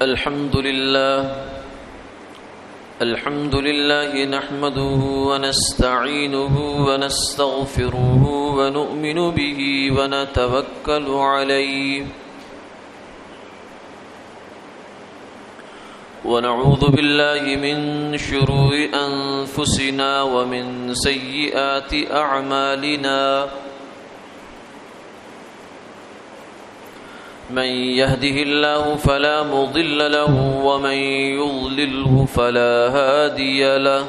الحمد لله نحمده ونستعينه ونستغفره ونؤمن به ونتوكل عليه ونعوذ بالله من شرور أنفسنا ومن سيئات أعمالنا من يهده الله فلا مضل له ومن يضلله فلا هادي له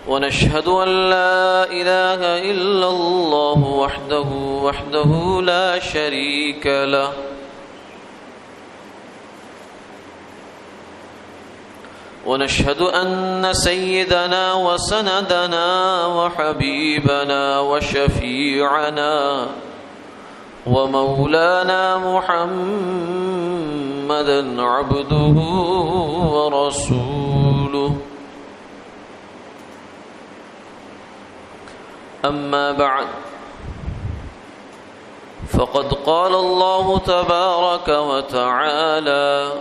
ونشهد أن لا إله إلا الله وحده لا شريك له ونشهد أن سيدنا وسندنا وحبيبنا وشفيعنا ومولانا محمدا عبده ورسوله أما بعد فقد قال الله تبارك وتعالى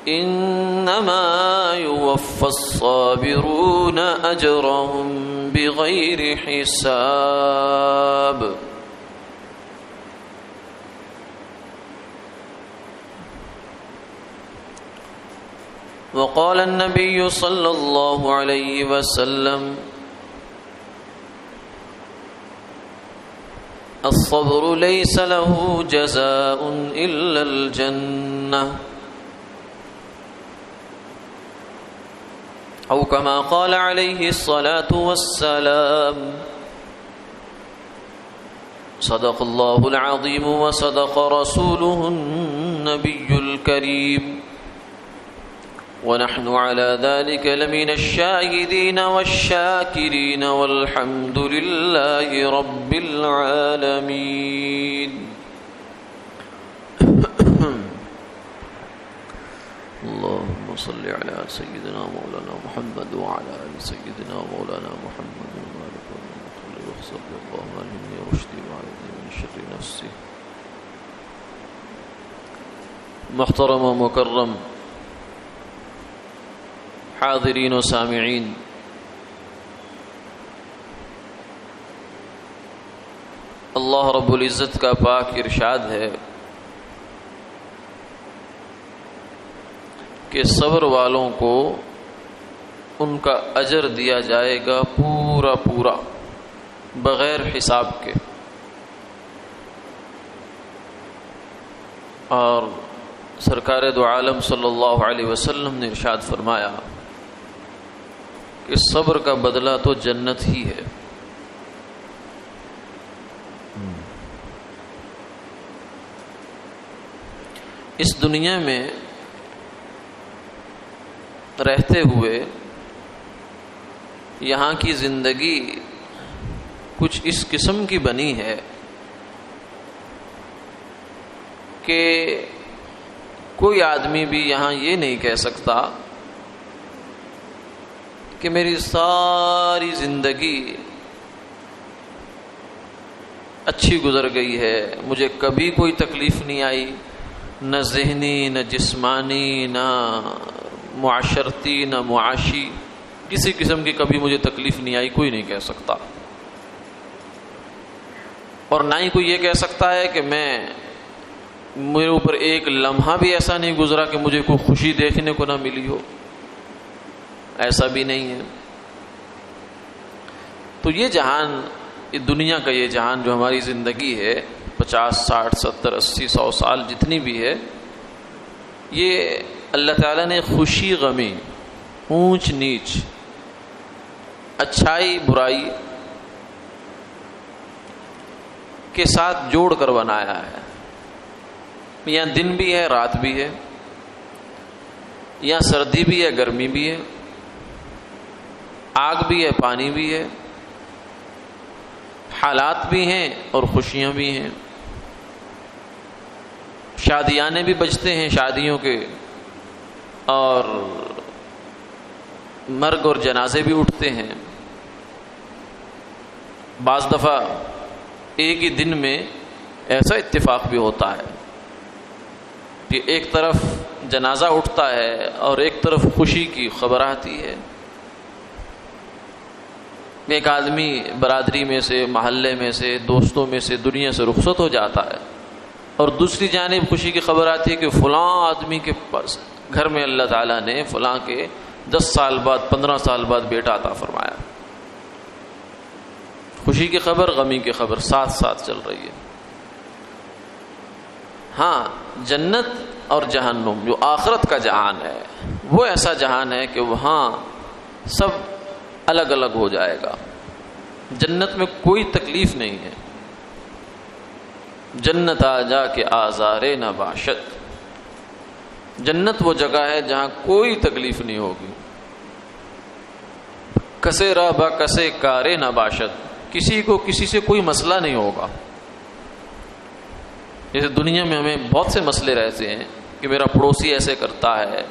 إنما يوفى الصابرون أجرهم بغير حساب وقال النبي صلى الله عليه وسلم الصبر ليس له جزاء إلا الجنة أو كما قال عليه الصلاة والسلام صدق الله العظيم وصدق رسوله النبي الكريم ونحن على ذلك لمن الشاهدين والشاكرين والحمد لله رب العالمين اللهم صل على سيدنا مولانا محمد وعلى آل سيدنا مولانا محمد وبارك وصلى الله عليه رشدي وعلى من شر نفسه. محترم و مکرم حاضرین و سامعین، اللہ رب العزت کا پاک ارشاد ہے کہ صبر والوں کو ان کا اجر دیا جائے گا پورا پورا بغیر حساب کے. اور سرکار دو عالم صلی اللہ علیہ وسلم نے ارشاد فرمایا کہ صبر کا بدلہ تو جنت ہی ہے. اس دنیا میں رہتے ہوئے یہاں کی زندگی کچھ اس قسم کی بنی ہے کہ کوئی آدمی بھی یہاں یہ نہیں کہہ سکتا کہ میری ساری زندگی اچھی گزر گئی ہے، مجھے کبھی کوئی تکلیف نہیں آئی، نہ ذہنی نہ جسمانی نہ معاشرتی نہ معاشی، کسی قسم کی کبھی مجھے تکلیف نہیں آئی. کوئی نہیں کہہ سکتا. اور نہ ہی کوئی یہ کہہ سکتا ہے کہ میرے اوپر ایک لمحہ بھی ایسا نہیں گزرا کہ مجھے کوئی خوشی دیکھنے کو نہ ملی ہو. ایسا بھی نہیں ہے. تو یہ جہان، یہ دنیا کا یہ جہان جو ہماری زندگی ہے 50 60 70 80 100 سال جتنی بھی ہے، یہ اللہ تعالیٰ نے خوشی غمی، اونچ نیچ، اچھائی برائی کے ساتھ جوڑ کر بنایا ہے. یہاں دن بھی ہے، رات بھی ہے، یہاں سردی بھی ہے، گرمی بھی ہے، آگ بھی ہے، پانی بھی ہے، حالات بھی ہیں اور خوشیاں بھی ہیں. شادیانے بھی بجتے ہیں شادیوں کے، اور مرگ اور جنازے بھی اٹھتے ہیں. بعض دفعہ ایک ہی دن میں ایسا اتفاق بھی ہوتا ہے کہ ایک طرف جنازہ اٹھتا ہے اور ایک طرف خوشی کی خبر آتی ہے. ایک آدمی برادری میں سے، محلے میں سے، دوستوں میں سے، دنیا سے رخصت ہو جاتا ہے، اور دوسری جانب خوشی کی خبر آتی ہے کہ فلاں آدمی کے پاس گھر میں اللہ تعالیٰ نے فلاں کے 10 سال بعد 15 سال بعد بیٹا عطا فرمایا. خوشی کی خبر، غمی کی خبر ساتھ ساتھ چل رہی ہے. ہاں، جنت اور جہنم جو آخرت کا جہان ہے وہ ایسا جہان ہے کہ وہاں سب الگ الگ ہو جائے گا. جنت میں کوئی تکلیف نہیں ہے. جنت آ جا کے آزار نہ باشد. جنت وہ جگہ ہے جہاں کوئی تکلیف نہیں ہوگی. کسے راہ با کسے کارے نہ باشد. کسی کو کسی سے کوئی مسئلہ نہیں ہوگا. جیسے دنیا میں ہمیں بہت سے مسئلے رہتے ہیں کہ میرا پڑوسی ایسے کرتا ہے،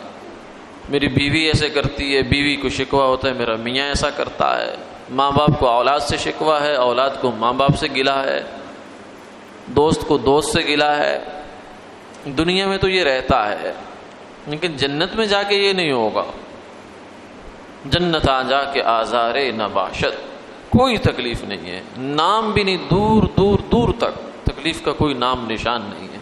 میری بیوی ایسے کرتی ہے، بیوی کو شکوہ ہوتا ہے میرا میاں ایسا کرتا ہے، ماں باپ کو اولاد سے شکوہ ہے، اولاد کو ماں باپ سے گلہ ہے، دوست کو دوست سے گلہ ہے. دنیا میں تو یہ رہتا ہے، لیکن جنت میں جا کے یہ نہیں ہوگا. جنت آ جا کے آزارے نہ باشد. کوئی تکلیف نہیں ہے، نام بھی نہیں، دور دور دور تک تکلیف کا کوئی نام نشان نہیں ہے.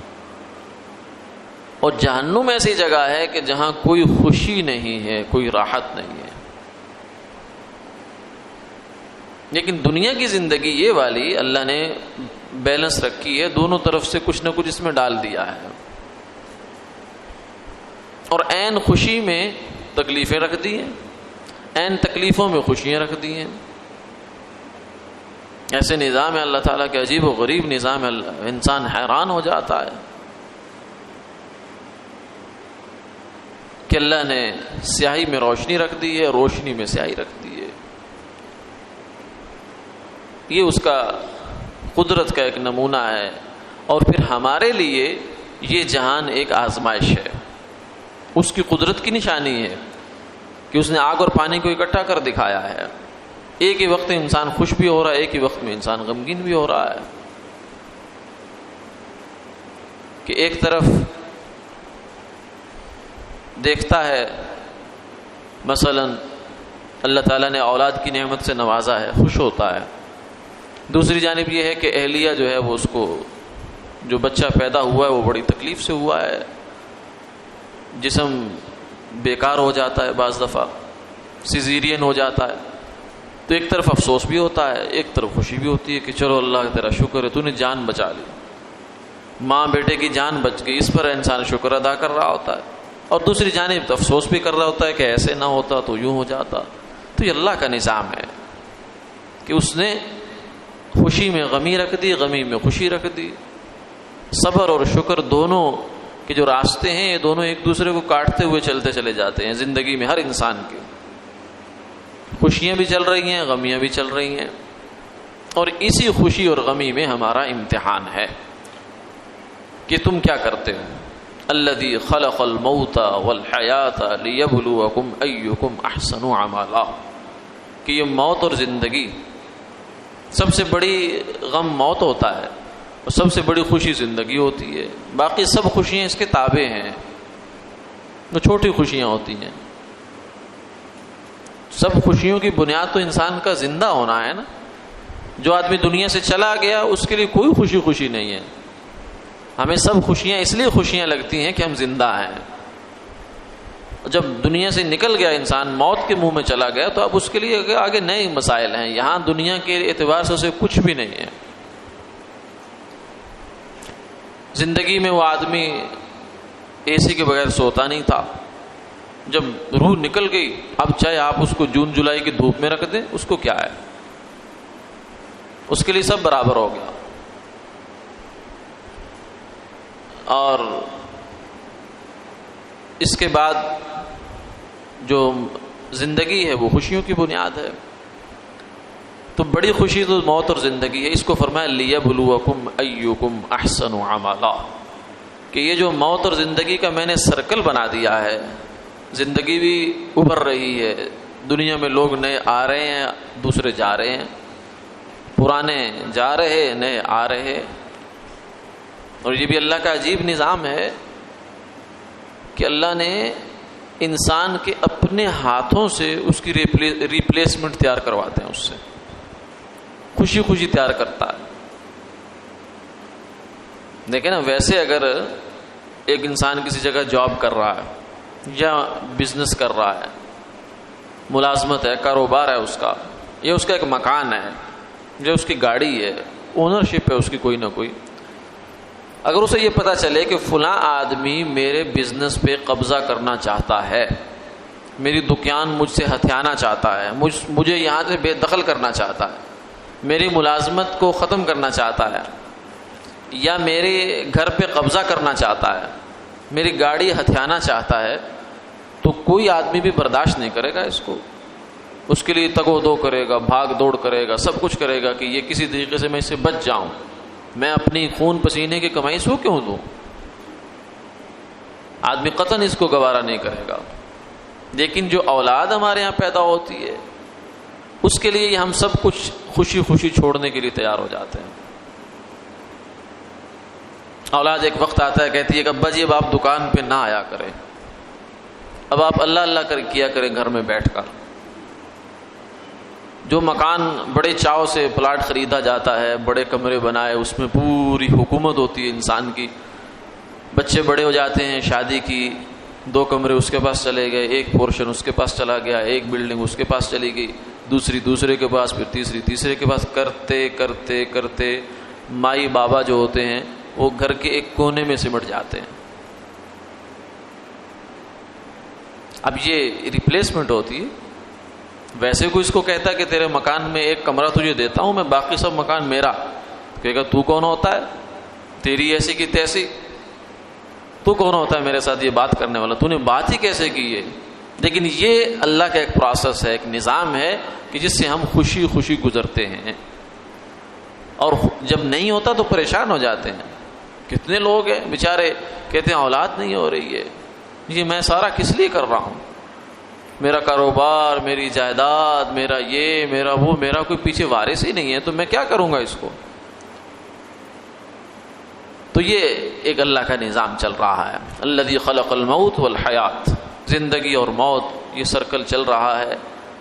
اور جہنم ایسی جگہ ہے کہ جہاں کوئی خوشی نہیں ہے، کوئی راحت نہیں ہے. لیکن دنیا کی زندگی یہ والی اللہ نے بیلنس رکھی ہے، دونوں طرف سے کچھ نہ کچھ اس میں ڈال دیا ہے. اور عین خوشی میں تکلیفیں رکھ دی ہیں، عین تکلیفوں میں خوشیاں رکھ دی ہیں. ایسے نظام ہے اللہ تعالیٰ کے، عجیب و غریب نظام ہے. انسان حیران ہو جاتا ہے کہ اللہ نے سیاہی میں روشنی رکھ دی ہے، روشنی میں سیاہی رکھ دی ہے. یہ اس کا قدرت کا ایک نمونہ ہے. اور پھر ہمارے لیے یہ جہان ایک آزمائش ہے، اس کی قدرت کی نشانی ہے کہ اس نے آگ اور پانی کو اکٹھا کر دکھایا ہے. ایک ہی وقت میں انسان خوش بھی ہو رہا ہے، ایک ہی وقت میں انسان غمگین بھی ہو رہا ہے. کہ ایک طرف دیکھتا ہے مثلا اللہ تعالیٰ نے اولاد کی نعمت سے نوازا ہے، خوش ہوتا ہے. دوسری جانب یہ ہے کہ اہلیہ جو ہے وہ اس کو، جو بچہ پیدا ہوا ہے وہ بڑی تکلیف سے ہوا ہے، جسم بیکار ہو جاتا ہے، بعض دفعہ سیزیرین ہو جاتا ہے. تو ایک طرف افسوس بھی ہوتا ہے، ایک طرف خوشی بھی ہوتی ہے کہ چلو اللہ تیرا شکر ہے، تو نے جان بچا لی، ماں بیٹے کی جان بچ گئی، اس پر انسان شکر ادا کر رہا ہوتا ہے. اور دوسری جانب افسوس بھی کر رہا ہوتا ہے کہ ایسے نہ ہوتا تو یوں ہو جاتا. تو یہ اللہ کا نظام ہے کہ اس نے خوشی میں غمی رکھ دی، غمی میں خوشی رکھ دی. صبر اور شکر دونوں کے جو راستے ہیں یہ دونوں ایک دوسرے کو کاٹتے ہوئے چلتے چلے جاتے ہیں. زندگی میں ہر انسان کے خوشیاں بھی چل رہی ہیں، غمیاں بھی چل رہی ہیں، اور اسی خوشی اور غمی میں ہمارا امتحان ہے کہ تم کیا کرتے ہو. الذی خلق الموت والحیات لیبلوکم ایکم احسن عملا. کہ یہ موت اور زندگی، سب سے بڑی غم موت ہوتا ہے اور سب سے بڑی خوشی زندگی ہوتی ہے. باقی سب خوشیاں اس کے تابع ہیں، وہ چھوٹی خوشیاں ہوتی ہیں. سب خوشیوں کی بنیاد تو انسان کا زندہ ہونا ہے نا. جو آدمی دنیا سے چلا گیا اس کے لیے کوئی خوشی نہیں ہے. ہمیں سب خوشیاں اس لیے خوشیاں لگتی ہیں کہ ہم زندہ ہیں. جب دنیا سے نکل گیا انسان، موت کے منہ میں چلا گیا، تو اب اس کے لیے آگے نئے مسائل ہیں. یہاں دنیا کے اعتبار سے اسے کچھ بھی نہیں ہے. زندگی میں وہ آدمی اے سی کے بغیر سوتا نہیں تھا. جب روح نکل گئی، اب چاہے آپ اس کو جون جولائی کی دھوپ میں رکھ دیں، اس کو کیا ہے، اس کے لیے سب برابر ہو گیا. اور اس کے بعد جو زندگی ہے وہ خوشیوں کی بنیاد ہے. تو بڑی خوشی تو موت اور زندگی ہے. اس کو فرمایا لیبلوکم ایکم احسن عملا، کہ یہ جو موت اور زندگی کا میں نے سرکل بنا دیا ہے، زندگی بھی ابھر رہی ہے، دنیا میں لوگ نئے آ رہے ہیں، دوسرے جا رہے ہیں. پرانے جا رہے، نئے آ رہے. اور یہ بھی اللہ کا عجیب نظام ہے کہ اللہ نے انسان کے اپنے ہاتھوں سے اس کی ریپلیسمنٹ تیار کرواتے ہیں، اس سے خوشی خوشی تیار کرتا ہے. دیکھیں نا، ویسے اگر ایک انسان کسی جگہ جاب کر رہا ہے یا بزنس کر رہا ہے، ملازمت ہے، کاروبار ہے اس کا، یا اس کا ایک مکان ہے، یا اس کی گاڑی ہے، اونرشپ ہے اس کی کوئی نہ کوئی، اگر اسے یہ پتہ چلے کہ فلاں آدمی میرے بزنس پہ قبضہ کرنا چاہتا ہے، میری دکان مجھ سے ہتھیانا چاہتا ہے، مجھے یہاں سے بے دخل کرنا چاہتا ہے، میری ملازمت کو ختم کرنا چاہتا ہے، یا میرے گھر پہ قبضہ کرنا چاہتا ہے، میری گاڑی ہتھیانا چاہتا ہے، تو کوئی آدمی بھی برداشت نہیں کرے گا اس کو. اس کے لیے تگ و دو کرے گا، بھاگ دوڑ کرے گا، سب کچھ کرے گا کہ یہ کسی طریقے سے میں اس سے بچ جاؤں، میں اپنی خون پسینے کی کمائی سو کیوں دوں. آدمی قطعاً اس کو گوارا نہیں کرے گا. لیکن جو اولاد ہمارے یہاں پیدا ہوتی ہے، اس کے لیے ہم سب کچھ خوشی خوشی چھوڑنے کے لیے تیار ہو جاتے ہیں. اولاد ایک وقت آتا ہے کہتی ہے کہ ابا جی اب آپ دکان پہ نہ آیا کریں، اب آپ اللہ اللہ کیا کریں گھر میں بیٹھ کر. جو مکان بڑے چاؤ سے پلاٹ خریدا جاتا ہے، بڑے کمرے بنائے، اس میں پوری حکومت ہوتی ہے انسان کی، بچے بڑے ہو جاتے ہیں، شادی کی، 2 کمرے اس کے پاس چلے گئے، ایک پورشن اس کے پاس چلا گیا، ایک بلڈنگ اس کے پاس چلی گئی، دوسری دوسرے کے پاس، پھر تیسری تیسرے کے پاس، کرتے کرتے کرتے مائی بابا جو ہوتے ہیں وہ گھر کے ایک کونے میں سمٹ جاتے ہیں. اب یہ ریپلیسمنٹ ہوتی ہے. ویسے کوئی اس کو کہتا ہے کہ تیرے مکان میں ایک کمرہ تجھے دیتا ہوں میں، باقی سب مکان میرا، کہے گا تو کون ہوتا ہے، تیری ایسی کی تیسی، تو کون ہوتا ہے میرے ساتھ یہ بات کرنے والا، تو نے بات ہی کیسے کی ہے. لیکن یہ اللہ کا ایک پروسیس ہے، ایک نظام ہے کہ جس سے ہم خوشی خوشی گزرتے ہیں. اور جب نہیں ہوتا تو پریشان ہو جاتے ہیں. کتنے لوگ ہیں بیچارے کہتے ہیں اولاد نہیں ہو رہی ہے، یہ میں سارا کس لیے کر رہا ہوں، میرا کاروبار، میری جائیداد، میرا یہ، میرا وہ، میرا کوئی پیچھے وارث ہی نہیں ہے، تو میں کیا کروں گا اس کو. تو یہ ایک اللہ کا نظام چل رہا ہے. الذی خلق الموت والحیات، زندگی اور موت، یہ سرکل چل رہا ہے.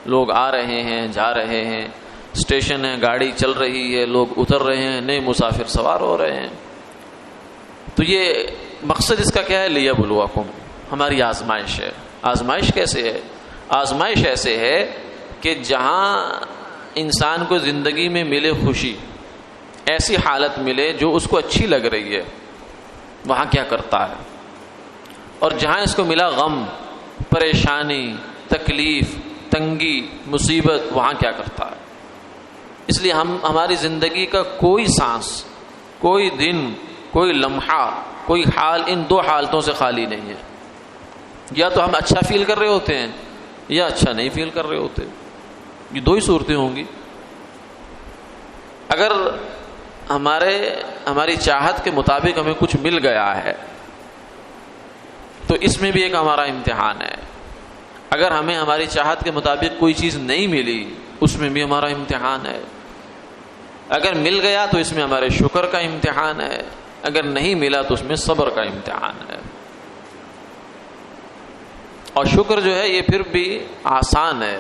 لوگ آ رہے ہیں، جا رہے ہیں، اسٹیشن ہے، گاڑی چل رہی ہے، لوگ اتر رہے ہیں، نئے مسافر سوار ہو رہے ہیں. تو یہ مقصد اس کا کیا ہے؟ لیبلوکم، ہماری آزمائش ہے. آزمائش کیسے ہے؟ آزمائش ایسے ہے کہ جہاں انسان کو زندگی میں ملے خوشی، ایسی حالت ملے جو اس کو اچھی لگ رہی ہے، وہاں کیا کرتا ہے. اور جہاں اس کو ملا غم، پریشانی، تکلیف، تنگی، مصیبت، وہاں کیا کرتا ہے. اس لیے ہماری زندگی کا کوئی سانس، کوئی دن، کوئی لمحہ، کوئی حال ان 2 حالتوں سے خالی نہیں ہے. یا تو ہم اچھا فیل کر رہے ہوتے ہیں یا اچھا نہیں فیل کر رہے ہوتے. یہ 2 ہی صورتیں ہوں گی. اگر ہماری چاہت کے مطابق ہمیں کچھ مل گیا ہے تو اس میں بھی ایک ہمارا امتحان ہے. اگر ہمیں ہماری چاہت کے مطابق کوئی چیز نہیں ملی، اس میں بھی ہمارا امتحان ہے. اگر مل گیا تو اس میں ہمارے شکر کا امتحان ہے، اگر نہیں ملا تو اس میں صبر کا امتحان ہے. اور شکر جو ہے یہ پھر بھی آسان ہے،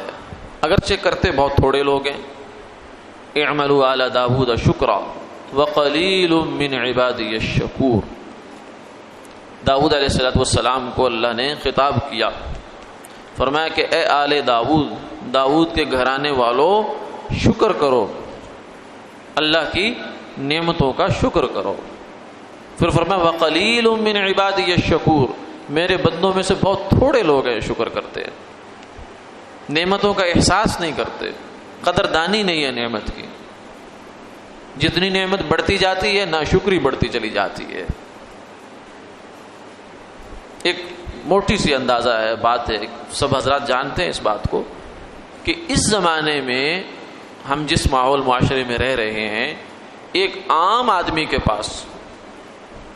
اگرچہ کرتے بہت تھوڑے لوگ ہیں. اعملوا آل داود شکرا وقلیل من عبادی الشکور. داؤد علیہ السلام کو اللہ نے خطاب کیا، فرمایا کہ اے آل داؤد، داؤد کے گھرانے والوں، شکر کرو، اللہ کی نعمتوں کا شکر کرو. پھر فرمایا وقلیل من عبادی الشکور، میرے بندوں میں سے بہت تھوڑے لوگ ہیں شکر کرتے ہیں، نعمتوں کا احساس نہیں کرتے، قدردانی نہیں ہے نعمت کی. جتنی نعمت بڑھتی جاتی ہے ناشکری بڑھتی چلی جاتی ہے. ایک موٹی سی اندازہ ہے، بات ہے، سب حضرات جانتے ہیں اس بات کو کہ اس زمانے میں ہم جس ماحول معاشرے میں رہ رہے ہیں، ایک عام آدمی کے پاس،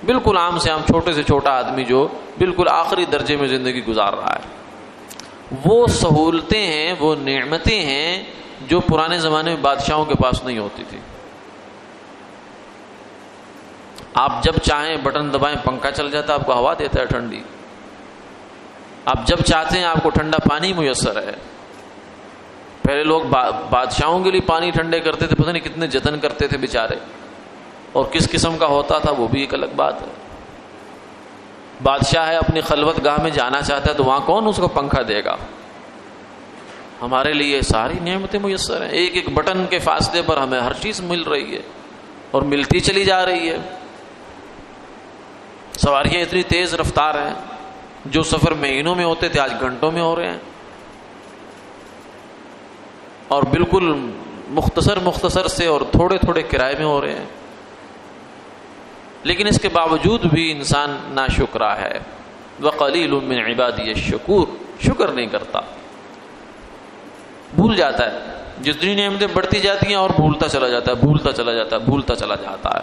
بالکل عام سے عام، چھوٹے سے چھوٹا آدمی جو بالکل آخری درجے میں زندگی گزار رہا ہے، وہ سہولتیں ہیں، وہ نعمتیں ہیں جو پرانے زمانے میں بادشاہوں کے پاس نہیں ہوتی تھی. آپ جب چاہیں بٹن دبائیں پنکھا چل جاتا ہے، آپ کو ہوا دیتا ہے ٹھنڈی. آپ جب چاہتے ہیں آپ کو ٹھنڈا پانی میسر ہے. پہلے لوگ بادشاہوں کے لیے پانی ٹھنڈے کرتے تھے، پتہ نہیں کتنے جتن کرتے تھے بیچارے، اور کس قسم کا ہوتا تھا وہ بھی ایک الگ بات ہے. بادشاہ ہے اپنی خلوت گاہ میں جانا چاہتا ہے تو وہاں کون اس کو پنکھا دے گا؟ ہمارے لیے ساری نعمتیں میسر ہیں، ایک ایک بٹن کے فاصلے پر ہمیں ہر چیز مل رہی ہے اور ملتی چلی جا رہی ہے. سواریاں اتنی تیز رفتار ہیں، جو سفر مہینوں میں ہوتے تھے آج گھنٹوں میں ہو رہے ہیں، اور بالکل مختصر سے اور تھوڑے تھوڑے کرائے میں ہو رہے ہیں. لیکن اس کے باوجود بھی انسان ناشکرا ہے. وَقَلِيلٌ مِّنْ عِبَادِيَ الشَّكُورُ، شکر نہیں کرتا، بھول جاتا ہے. جتنی نعمتیں بڑھتی جاتی ہیں اور بھولتا چلا جاتا ہے.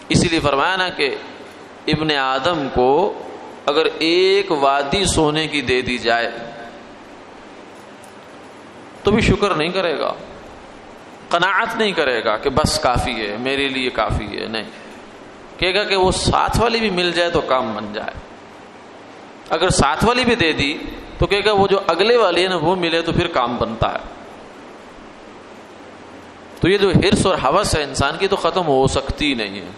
اسی لیے فرمایا نا کہ ابن آدم کو اگر ایک وادی سونے کی دے دی جائے تو بھی شکر نہیں کرے گا، قناعت نہیں کرے گا کہ بس کافی ہے، میرے لیے کافی ہے. نہیں، کہے گا کہ وہ ساتھ والی بھی مل جائے تو کام بن جائے. اگر ساتھ والی بھی دے دی تو کہے گا وہ جو اگلے والی ہے نا وہ ملے تو پھر کام بنتا ہے. تو یہ جو حرص اور ہوس ہے انسان کی تو ختم ہو سکتی نہیں ہے.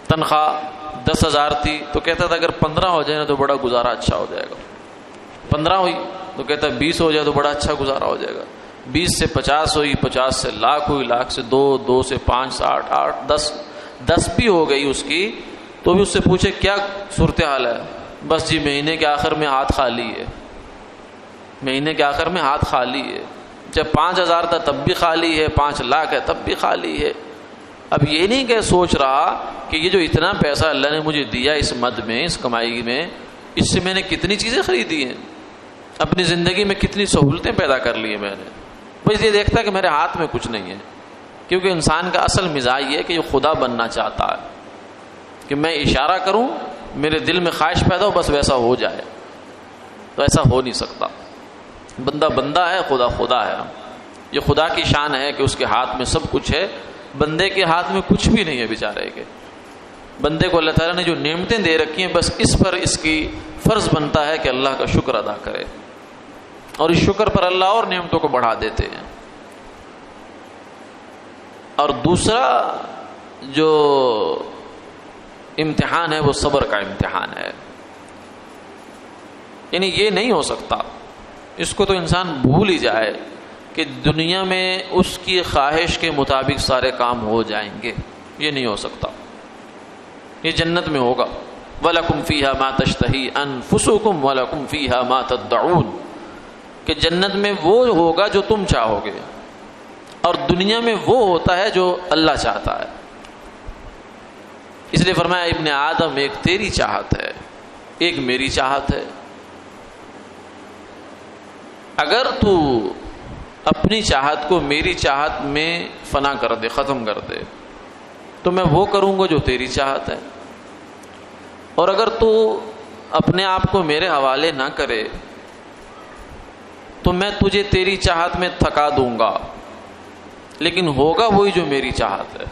تنخواہ 10,000 تھی تو کہتا تھا اگر 15 ہو جائے نا تو بڑا گزارا اچھا ہو جائے گا. 15 ہوئی تو کہتا ہے 20 ہو جائے تو بڑا اچھا گزارا ہو جائے گا. 20 سے 50 ہوئی، 50 سے لاکھ ہوئی، لاکھ سے 2، 2 سے 5، 60، 8، 10 بھی ہو گئی اس کی تو بھی اس سے پوچھے کیا صورتحال ہے؟ بس جی مہینے کے آخر میں ہاتھ خالی ہے. مہینے کے آخر میں ہاتھ خالی ہے. جب 5,000 تھا تب بھی خالی ہے، 5 لاکھ ہے تب بھی خالی ہے. اب یہ نہیں کہ سوچ رہا کہ یہ جو اتنا پیسہ اللہ نے مجھے دیا اس مد میں، اس کمائی میں، اس سے میں نے کتنی چیزیں خریدی ہیں، اپنی زندگی میں کتنی سہولتیں پیدا کر لی ہیں میں نے. بس یہ دیکھتا ہے کہ میرے ہاتھ میں کچھ نہیں ہے. کیونکہ انسان کا اصل مزاج یہ ہے کہ یہ خدا بننا چاہتا ہے کہ میں اشارہ کروں، میرے دل میں خواہش پیدا ہو، بس ویسا ہو جائے. تو ایسا ہو نہیں سکتا. بندہ بندہ ہے، خدا خدا ہے. یہ خدا کی شان ہے کہ اس کے ہاتھ میں سب کچھ ہے، بندے کے ہاتھ میں کچھ بھی نہیں ہے بیچارے کے. بندے کو اللہ تعالیٰ نے جو نعمتیں دے رکھی ہیں بس اس پر اس کی فرض بنتا ہے کہ اللہ کا شکر ادا کرے، اور اس شکر پر اللہ اور نعمتوں کو بڑھا دیتے ہیں. اور دوسرا جو امتحان ہے وہ صبر کا امتحان ہے. یعنی یہ نہیں ہو سکتا، اس کو تو انسان بھول ہی جائے کہ دنیا میں اس کی خواہش کے مطابق سارے کام ہو جائیں گے. یہ نہیں ہو سکتا. یہ جنت میں ہوگا. وَلَكُمْ فِيهَا مَا تَشْتَهِي أَنفُسُكُمْ وَلَكُمْ فِيهَا مَا تَدَّعُونَ، کہ جنت میں وہ ہوگا جو تم چاہو گے، اور دنیا میں وہ ہوتا ہے جو اللہ چاہتا ہے. اس لیے فرمایا ابن آدم ایک تیری چاہت ہے، ایک میری چاہت ہے. اگر تو اپنی چاہت کو میری چاہت میں فنا کر دے، ختم کر دے، تو میں وہ کروں گا جو تیری چاہت ہے. اور اگر تو اپنے آپ کو میرے حوالے نہ کرے تو میں تجھے تیری چاہت میں تھکا دوں گا، لیکن ہوگا وہی جو میری چاہت ہے.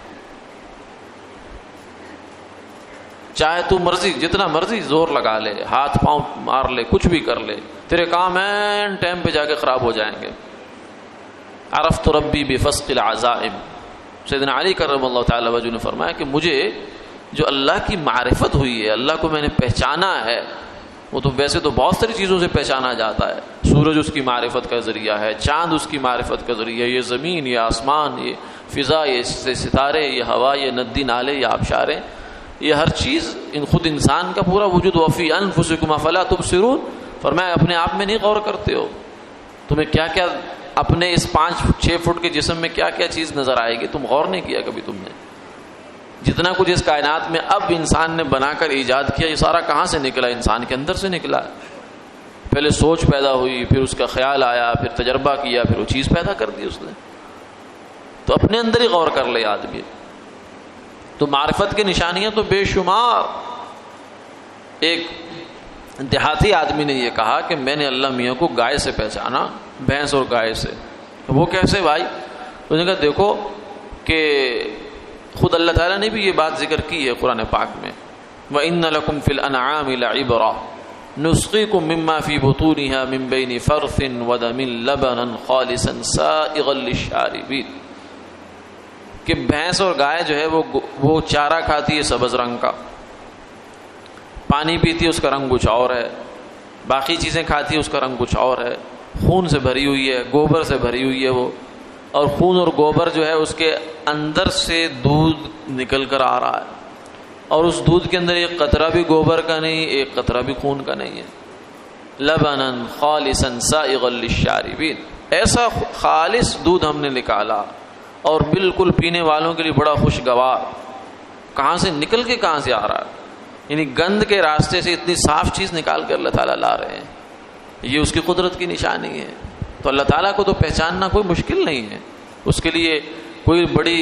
چاہے تو مرضی جتنا مرضی زور لگا لے، ہاتھ پاؤں مار لے، کچھ بھی کر لے، تیرے کام این ٹائم پہ جا کے خراب ہو جائیں گے. عرفت ربی بفسق العزائم، سیدنا علی کرم اللہ تعالی وجہ نے فرمایا کہ مجھے جو اللہ کی معرفت ہوئی ہے، اللہ کو میں نے پہچانا ہے. وہ تو ویسے تو بہت ساری چیزوں سے پہچانا جاتا ہے. سورج اس کی معرفت کا ذریعہ ہے، چاند اس کی معرفت کا ذریعہ ہے، یہ زمین، یہ آسمان، یہ فضا، یہ ستارے، یہ ہوا، یہ ندی نالے، یہ آبشاریں، یہ ہر چیز خود انسان کا پورا وجود. وفی انفسکم افلا تبصرون، فرمایا اپنے آپ میں نہیں غور کرتے ہو؟ تمہیں کیا کیا اپنے اس 5-6 فٹ کے جسم میں کیا کیا چیز نظر آئے گی؟ تم غور نہیں کیا کبھی تم نے؟ جتنا کچھ اس کائنات میں اب انسان نے بنا کر ایجاد کیا، یہ سارا کہاں سے نکلا؟ انسان کے اندر سے نکلا. پہلے سوچ پیدا ہوئی، پھر اس کا خیال آیا، پھر تجربہ کیا، پھر وہ چیز پیدا کر دی اس نے. تو اپنے اندر ہی غور کر لے آدمی. تو معرفت کی نشانیاں تو بے شمار. ایک دیہاتی آدمی نے یہ کہا کہ میں نے اللہ میاں کو گائے سے پہچانا بھینس اور گائے سے. وہ کیسے بھائی؟ انہوں نے کہا دیکھو کہ خود اللہ تعالیٰ نے بھی یہ بات ذکر کی ہے قرآن پاک میں، وَإِنَّ لَكُمْ فِي الْأَنْعَامِ لَعِبْرَةً نُسْقِيكُم مِّمَّا فِي بُطُونِهَا مِن بَيْنِ فَرْثٍ وَدَمٍ لَبَنًا خَالِصًا سَائِغًا لِّلشَّارِبِينَ، کہ بھینس اور گائے جو ہے وہ چارہ کھاتی ہے سبز رنگ کا، پانی پیتی ہے اس کا رنگ کچھ اور ہے، باقی چیزیں کھاتی ہے اس کا رنگ کچھ اور ہے، خون سے بھری ہوئی ہے، گوبر سے بھری ہوئی ہے وہ، اور خون اور گوبر جو ہے اس کے اندر سے دودھ نکل کر آ رہا ہے، اور اس دودھ کے اندر ایک قطرہ بھی گوبر کا نہیں، ایک قطرہ بھی خون کا نہیں ہے. لبنا خالصا سائغا للشاربین، ایسا خالص دودھ ہم نے نکالا اور بالکل پینے والوں کے لیے بڑا خوشگوار. کہاں سے نکل کے کہاں سے آ رہا ہے؟ یعنی گند کے راستے سے اتنی صاف چیز نکال کر اللہ تعالیٰ لا رہے ہیں. یہ اس کی قدرت کی نشانی ہے. تو اللہ تعالیٰ کو تو پہچاننا کوئی مشکل نہیں ہے. اس کے لیے کوئی بڑی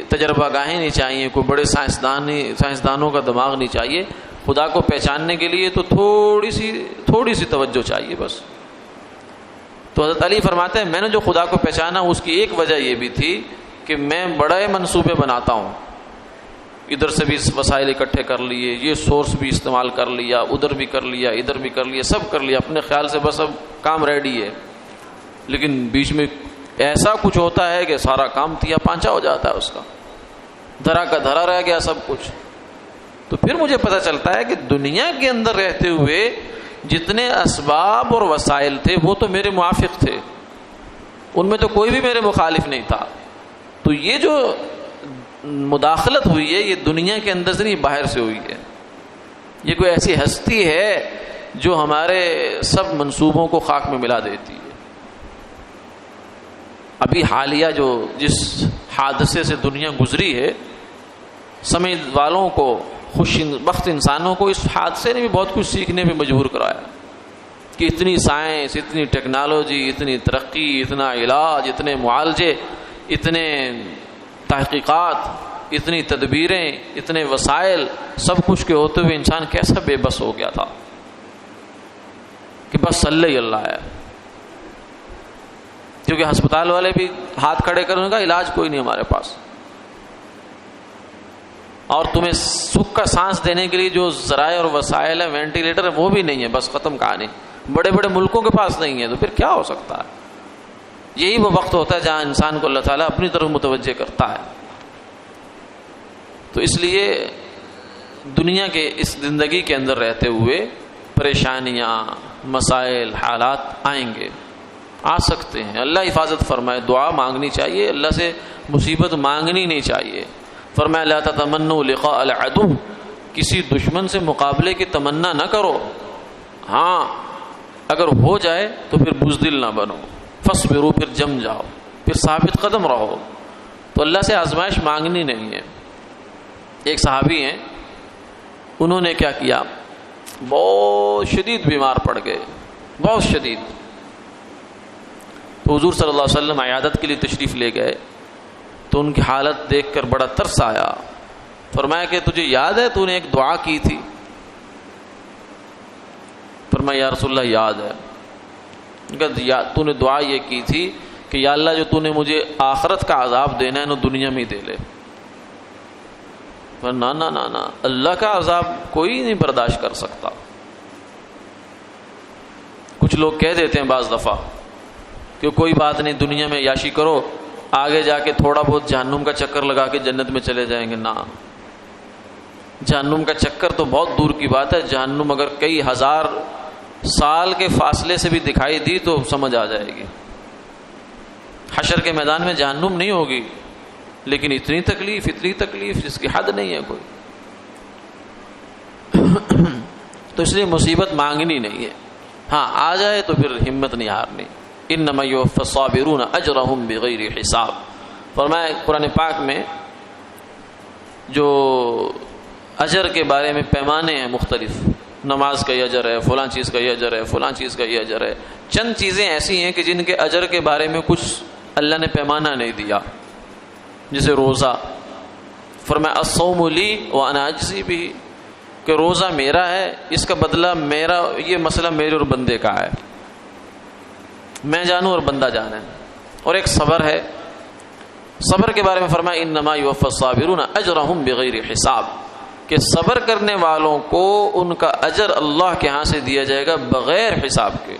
تجربہ گاہیں نہیں چاہیے، کوئی بڑے سائنسدانوں کا دماغ نہیں چاہیے. خدا کو پہچاننے کے لیے تو تھوڑی سی توجہ چاہیے بس. تو حضرت علی فرماتے ہیں میں نے جو خدا کو پہچانا اس کی ایک وجہ یہ بھی تھی کہ میں بڑے منصوبے بناتا ہوں، ادھر سے بھی وسائل اکٹھے کر لیے، یہ سورس بھی استعمال کر لیا، ادھر بھی کر لیا، ادھر بھی کر لیا، سب کر لیا اپنے خیال سے، بس اب کام ریڈی ہے. لیکن بیچ میں ایسا کچھ ہوتا ہے کہ سارا کام تیا پانچا ہو جاتا ہے، اس کا دھرا کا دھرا رہ گیا سب کچھ. تو پھر مجھے پتہ چلتا ہے کہ دنیا کے اندر رہتے ہوئے جتنے اسباب اور وسائل تھے وہ تو میرے موافق تھے، ان میں تو کوئی بھی میرے مخالف نہیں تھا. تو یہ جو مداخلت ہوئی ہے یہ دنیا کے اندر سے نہیں باہر سے ہوئی ہے. یہ کوئی ایسی ہستی ہے جو ہمارے سب منصوبوں کو خاک میں ملا دیتی ہے. ابھی حالیہ جس حادثے سے دنیا گزری ہے، سمجھ والوں کو، خوش بخت انسانوں کو اس حادثے نے بھی بہت کچھ سیکھنے پہ مجبور کرایا کہ اتنی سائنس، اتنی ٹیکنالوجی، اتنی ترقی، اتنا علاج، اتنے معالجے، اتنے تحقیقات، اتنی تدبیریں، اتنے وسائل، سب کچھ کے ہوتے ہوئے انسان کیسا بے بس ہو گیا تھا کہ بس صلی اللہ ہے. کیونکہ ہسپتال والے بھی ہاتھ کھڑے کرنے کا علاج کوئی نہیں ہمارے پاس، اور تمہیں سکھ کا سانس دینے کے لیے جو ذرائع اور وسائل ہے، وینٹیلیٹر ہے، وہ بھی نہیں ہے، بس ختم کہانی. بڑے بڑے ملکوں کے پاس نہیں ہے، تو پھر کیا ہو سکتا ہے؟ یہی وہ وقت ہوتا ہے جہاں انسان کو اللہ تعالیٰ اپنی طرف متوجہ کرتا ہے. تو اس لیے دنیا کے اس زندگی کے اندر رہتے ہوئے پریشانیاں، مسائل، حالات آئیں گے، آ سکتے ہیں. اللہ حفاظت فرمائے. دعا مانگنی چاہیے، اللہ سے مصیبت مانگنی نہیں چاہیے. فرمایا لا تتمنوا لقاء العدو، کسی دشمن سے مقابلے کی تمنا نہ کرو. ہاں اگر ہو جائے تو پھر بزدل نہ بنو، فاصبروا، پھر جم جاؤ، پھر ثابت قدم رہو. تو اللہ سے آزمائش مانگنی نہیں ہے. ایک صحابی ہیں، انہوں نے کیا کیا، بہت شدید بیمار پڑ گئے، بہت شدید. تو حضور صلی اللہ علیہ وسلم عیادت کے لیے تشریف لے گئے تو ان کی حالت دیکھ کر بڑا ترس آیا. فرمایا کہ تجھے یاد ہے تو نے ایک دعا کی تھی؟ فرمایا یا رسول اللہ یاد ہے. تو نے دعا یہ کی تھی کہ یا اللہ جو تو نے مجھے آخرت کا عذاب دینا ہے نا دنیا میں ہی دے لے. نا نا نا نا، اللہ کا عذاب کوئی نہیں برداشت کر سکتا. کچھ لوگ کہہ دیتے ہیں بعض دفعہ کہ کوئی بات نہیں، دنیا میں عیاشی کرو، آگے جا کے تھوڑا بہت جہنم کا چکر لگا کے جنت میں چلے جائیں گے. نا، جہنم کا چکر تو بہت دور کی بات ہے. جہنم اگر کئی ہزار سال کے فاصلے سے بھی دکھائی دی تو سمجھ آ جائے گی. حشر کے میدان میں جہنم نہیں ہوگی، لیکن اتنی تکلیف جس کی حد نہیں ہے کوئی. تو اس لیے مصیبت مانگنی نہیں ہے. ہاں آ جائے تو پھر ہمت نہیں ہارنی. انما یوفی الصابرون اجرهم بغیر حساب. فرمایا قرآن پاک میں جو اجر کے بارے میں پیمانے ہیں مختلف، نماز کا یہ اجر ہے، فلاں چیز کا یہ اجر ہے، فلاں چیز کا یہ اجر ہے. چند چیزیں ایسی ہیں کہ جن کے اجر کے بارے میں کچھ اللہ نے پیمانہ نہیں دیا، جیسے روزہ. فرمایا الصوم لی وانا اجزی بہ، کہ روزہ میرا ہے، اس کا بدلہ میرا، یہ مسئلہ میرے اور بندے کا ہے. میں جانوں اور بندہ جانے. اور ایک صبر ہے. صبر کے بارے میں فرمایا انما یوفی الصابرون اجرهم بغیر حساب، کہ صبر کرنے والوں کو ان کا اجر اللہ کے ہاں سے دیا جائے گا بغیر حساب کے.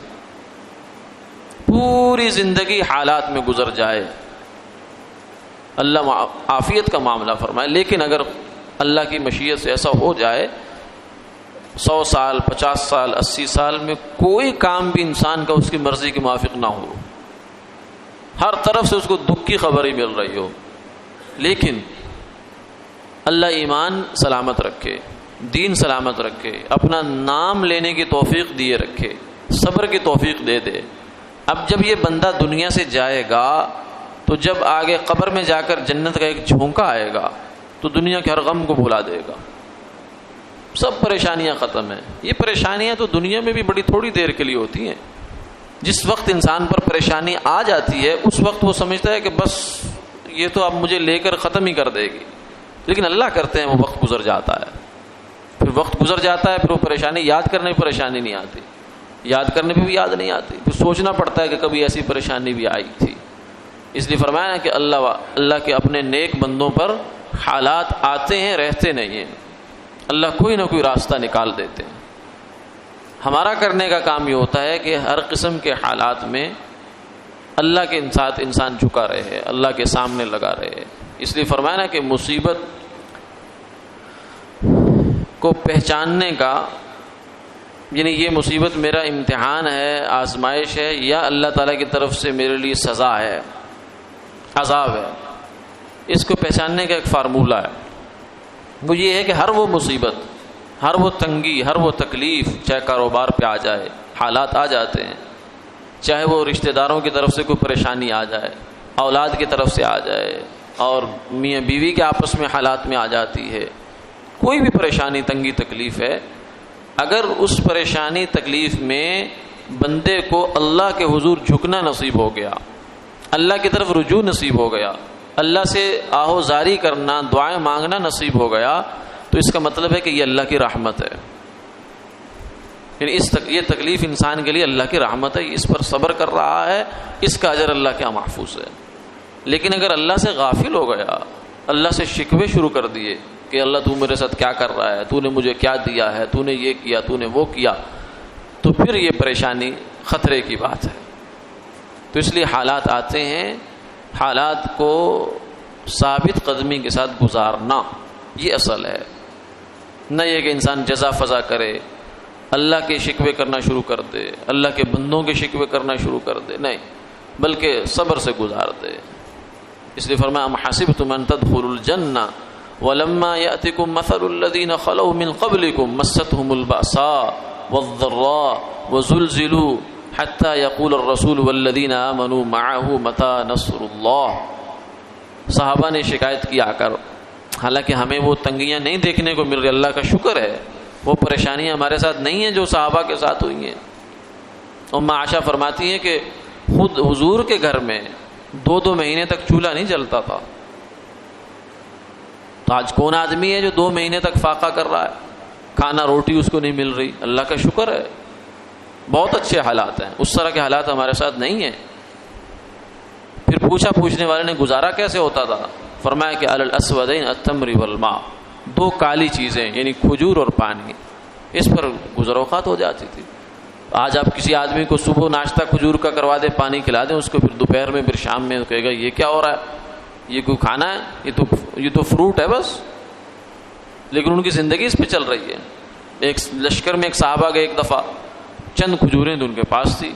پوری زندگی حالات میں گزر جائے، اللہ عافیت کا معاملہ فرمائے، لیکن اگر اللہ کی مشیت سے ایسا ہو جائے 100 سال 50 سال 80 سال میں کوئی کام بھی انسان کا اس کی مرضی کے موافق نہ ہو، ہر طرف سے اس کو دکھ کی خبر ہی مل رہی ہو، لیکن اللہ ایمان سلامت رکھے، دین سلامت رکھے، اپنا نام لینے کی توفیق دیے رکھے، صبر کی توفیق دے دے. اب جب یہ بندہ دنیا سے جائے گا تو جب آگے قبر میں جا کر جنت کا ایک جھونکا آئے گا تو دنیا کے ہر غم کو بھلا دے گا، سب پریشانیاں ختم ہیں. یہ پریشانیاں تو دنیا میں بھی بڑی تھوڑی دیر کے لیے ہوتی ہیں. جس وقت انسان پر پریشانی آ جاتی ہے اس وقت وہ سمجھتا ہے کہ بس یہ تو اب مجھے لے کر ختم ہی کر دے گی، لیکن اللہ کرتے ہیں وہ وقت گزر جاتا ہے. پھر وقت گزر جاتا ہے، پھر وہ پریشانی یاد کرنے میں پریشانی نہیں آتی، یاد کرنے پہ بھی یاد نہیں آتی، پھر سوچنا پڑتا ہے کہ کبھی ایسی پریشانی بھی آئی تھی. اس لیے فرمایا کہ اللہ کے اپنے نیک بندوں پر حالات آتے ہیں، رہتے نہیں ہیں. اللہ کوئی نہ کوئی راستہ نکال دیتے ہیں. ہمارا کرنے کا کام یہ ہوتا ہے کہ ہر قسم کے حالات میں اللہ کے ساتھ انسان جھکا رہے، اللہ کے سامنے لگا رہے. اس لیے فرمایا نا کہ مصیبت کو پہچاننے کا، یعنی یہ مصیبت میرا امتحان ہے، آزمائش ہے، یا اللہ تعالیٰ کی طرف سے میرے لیے سزا ہے، عذاب ہے، اس کو پہچاننے کا ایک فارمولہ ہے. وہ یہ ہے کہ ہر وہ مصیبت، ہر وہ تنگی، ہر وہ تکلیف، چاہے کاروبار پہ آ جائے، حالات آ جاتے ہیں، چاہے وہ رشتہ داروں کی طرف سے کوئی پریشانی آ جائے، اولاد کی طرف سے آ جائے، اور میاں بیوی کے آپس میں حالات میں آ جاتی ہے، کوئی بھی پریشانی تنگی تکلیف ہے، اگر اس پریشانی تکلیف میں بندے کو اللہ کے حضور جھکنا نصیب ہو گیا، اللہ کی طرف رجوع نصیب ہو گیا، اللہ سے آہوزاری کرنا، دعائیں مانگنا نصیب ہو گیا، تو اس کا مطلب ہے کہ یہ اللہ کی رحمت ہے. یعنی یہ تکلیف انسان کے لیے اللہ کی رحمت ہے، اس پر صبر کر رہا ہے، اس کا اجر اللہ کے محفوظ ہے. لیکن اگر اللہ سے غافل ہو گیا، اللہ سے شکوے شروع کر دیے کہ اللہ تو میرے ساتھ کیا کر رہا ہے، تو نے مجھے کیا دیا ہے، تو نے یہ کیا، تو نے وہ کیا، تو پھر یہ پریشانی خطرے کی بات ہے. تو اس لیے حالات آتے ہیں، حالات کو ثابت قدمی کے ساتھ گزارنا یہ اصل ہے. نہ یہ کہ انسان جزا فضا کرے، اللہ کے شکوے کرنا شروع کر دے، اللہ کے بندوں کے شکوے کرنا شروع کر دے، نہیں، بلکہ صبر سے گزار دے. اس لیے فرمایا ام حسبتم ان تدخلوا الجنہ ولما یأتکم مثل الذین خلوا من قبلکم مستهم البأساء والضراء وزلزلوا حتى يقول الرسول والذین آمنوا معه متى نصر اللہ. صحابہ نے شکایت کی آ کر، حالانکہ ہمیں وہ تنگیاں نہیں دیکھنے کو مل رہی، اللہ کا شکر ہے، وہ پریشانیاں ہمارے ساتھ نہیں ہیں جو صحابہ کے ساتھ ہوئی ہیں. ام عائشہ فرماتی ہیں کہ خود حضور کے گھر میں 2 مہینے تک چولہا نہیں جلتا تھا. تو آج کون آدمی ہے جو 2 مہینے تک فاقہ کر رہا ہے، کھانا روٹی اس کو نہیں مل رہی؟ اللہ کا شکر ہے، بہت اچھے حالات ہیں، اس طرح کے حالات ہمارے ساتھ نہیں ہیں. پھر پوچھنے والے نے گزارا کیسے ہوتا تھا؟ فرمایا کہ علی الاسودین التمر والماء، 2 کالی چیزیں یعنی کھجور اور پانی، اس پر گزر اوقات ہو جاتی تھی. آج آپ کسی آدمی کو صبح ناشتہ کھجور کا کروا دیں، پانی کھلا دیں اس کو، پھر دوپہر میں، پھر شام میں کہے گا یہ کیا ہو رہا ہے، یہ کوئی کھانا ہے، یہ تو فروٹ ہے بس. لیکن ان کی زندگی اس پہ چل رہی ہے. ایک لشکر میں ایک صحابہ گئے، ایک دفعہ چند کھجوریں تو ان کے پاس تھی،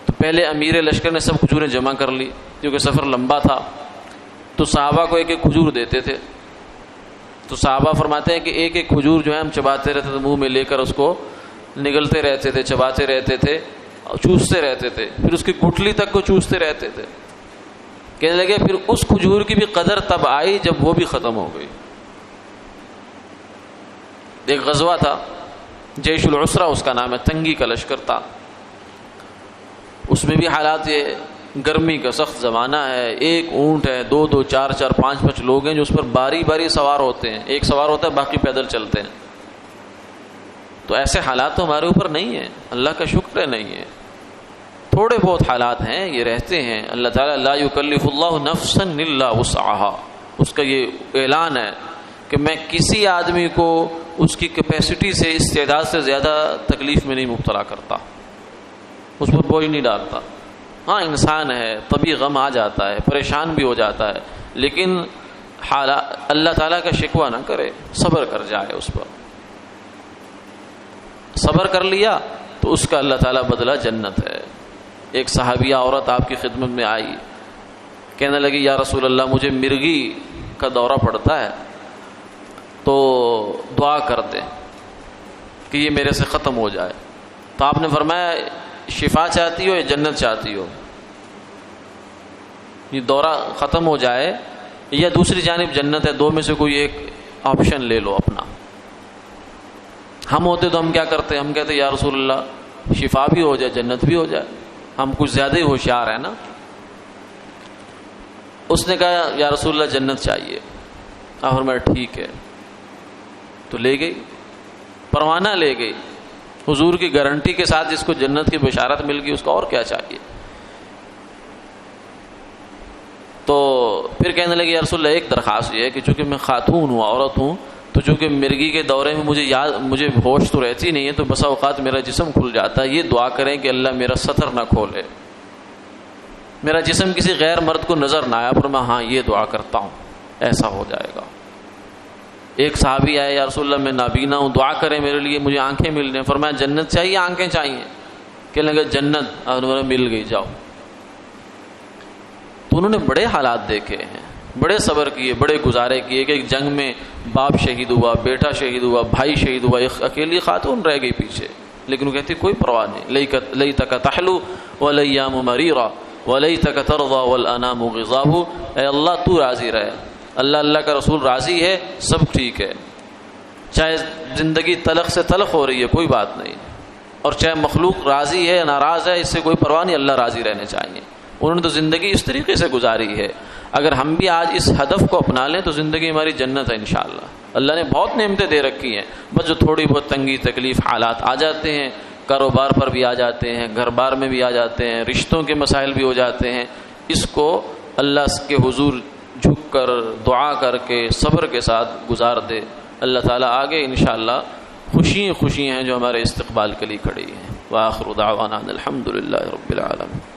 تو پہلے امیر لشکر نے سب کھجوریں جمع کر لی کیونکہ سفر لمبا تھا، تو صحابہ کو ایک ایک کھجور دیتے تھے. تو صحابہ فرماتے ہیں کہ ایک ایک کھجور جو ہے ہم چباتے رہتے تھے، منہ میں لے کر اس کو نگلتے رہتے تھے، چباتے رہتے تھے، چوستے رہتے تھے، پھر اس کی گٹھلی تک کو چوستے رہتے تھے. کہنے لگے پھر اس کھجور کی بھی قدر تب آئی جب وہ بھی ختم ہو گئی. ایک غزوہ تھا، جیش العسرہ اس کا نام ہے، تنگی کا لشکر تھا. اس میں بھی حالات یہ، گرمی کا سخت زمانہ ہے، ایک اونٹ ہے، 2 4 4 5 5 لوگ ہیں جو اس پر باری باری سوار ہوتے ہیں، ایک سوار ہوتا ہے باقی پیدل چلتے ہیں. تو ایسے حالات تو ہمارے اوپر نہیں ہیں، اللہ کا شکر ہے نہیں ہے. تھوڑے بہت حالات ہیں یہ رہتے ہیں. اللہ تعالیٰ لا یکلف اللہ نفسا الا وسعها، اس کا یہ اعلان ہے کہ میں کسی آدمی کو اس کی کیپیسٹی سے استعداد سے زیادہ تکلیف میں نہیں مبتلا کرتا، اس پر بوجھ نہیں ڈالتا. ہاں انسان ہے، طبعی غم آ جاتا ہے، پریشان بھی ہو جاتا ہے، لیکن اللہ تعالیٰ کا شکوہ نہ کرے، صبر کر جائے. اس پر صبر کر لیا تو اس کا اللہ تعالیٰ بدلہ جنت ہے. ایک صحابیہ عورت آپ کی خدمت میں آئی، کہنے لگی یا رسول اللہ مجھے مرگی کا دورہ پڑتا ہے تو دعا کر دیں کہ یہ میرے سے ختم ہو جائے. تو آپ نے فرمایا شفا چاہتی ہو یا جنت چاہتی ہو؟ یہ دورہ ختم ہو جائے یا دوسری جانب جنت ہے، دو میں سے کوئی ایک آپشن لے لو اپنا. ہم ہوتے تو ہم کیا کرتے؟ ہم کہتے یا رسول اللہ شفا بھی ہو جائے جنت بھی ہو جائے، ہم کچھ زیادہ ہی ہوشیار ہیں نا. اس نے کہا یا رسول اللہ جنت چاہیے. آپ فرمایا ٹھیک ہے. تو لے گئی، پروانہ لے گئی، حضور کی گارنٹی کے ساتھ جس کو جنت کی بشارت مل گئی اس کو اور کیا چاہیے. تو پھر کہنے لگی یا رسول اللہ ایک درخواست یہ ہے کہ چونکہ میں خاتون ہوں، عورت ہوں، تو چونکہ مرگی کے دورے میں مجھے ہوش تو رہتی نہیں ہے، تو بسا اوقات میرا جسم کھل جاتا ہے. یہ دعا کریں کہ اللہ میرا سطر نہ کھولے، میرا جسم کسی غیر مرد کو نظر نہ آیا. پر میں ہاں یہ دعا کرتا ہوں ایسا ہو جائے گا. ایک صحابی آئے یا رسول اللہ میں نابینا ہوں، دعا کریں میرے لیے مجھے آنکھیں مل رہی ہیں. فرمایا جنت چاہیے آنکھیں چاہیے؟ کہنے لگے جنت. مل گئی جاؤ. تو انہوں نے بڑے حالات دیکھے ہیں، بڑے صبر کیے، بڑے گزارے کیے. کہ ایک جنگ میں باپ شہید ہوا، بیٹا شہید ہوا، بھائی شہید ہوا، ایک اکیلی خاتون رہ گئی پیچھے، لیکن وہ کہتی کوئی پرواہ نہیں. لیتک تحلو والایام مریرا ولیتک ترضی والانام غضاب. اے اللہ تو راضی رہے، اللہ کا رسول راضی ہے، سب ٹھیک ہے. چاہے زندگی تلخ سے تلخ ہو رہی ہے کوئی بات نہیں، اور چاہے مخلوق راضی ہے ناراض ہے اس سے کوئی پرواہ نہیں، اللہ راضی رہنے چاہیے. انہوں نے تو زندگی اس طریقے سے گزاری ہے. اگر ہم بھی آج اس ہدف کو اپنا لیں تو زندگی ہماری جنت ہے انشاءاللہ. اللہ نے بہت نعمتیں دے رکھی ہیں، بس جو تھوڑی بہت تنگی تکلیف حالات آ جاتے ہیں، کاروبار پر بھی آ جاتے ہیں، گھر بار میں بھی آ جاتے ہیں، رشتوں کے مسائل بھی ہو جاتے ہیں. اس کو اللہ کے حضور جھک کر دعا کر کے صبر کے ساتھ گزار دے. اللہ تعالیٰ آگے انشاءاللہ خوشی ہیں جو ہمارے استقبال کے لیے کھڑی ہیں. وآخر دعوانا الحمدللہ رب العالمین.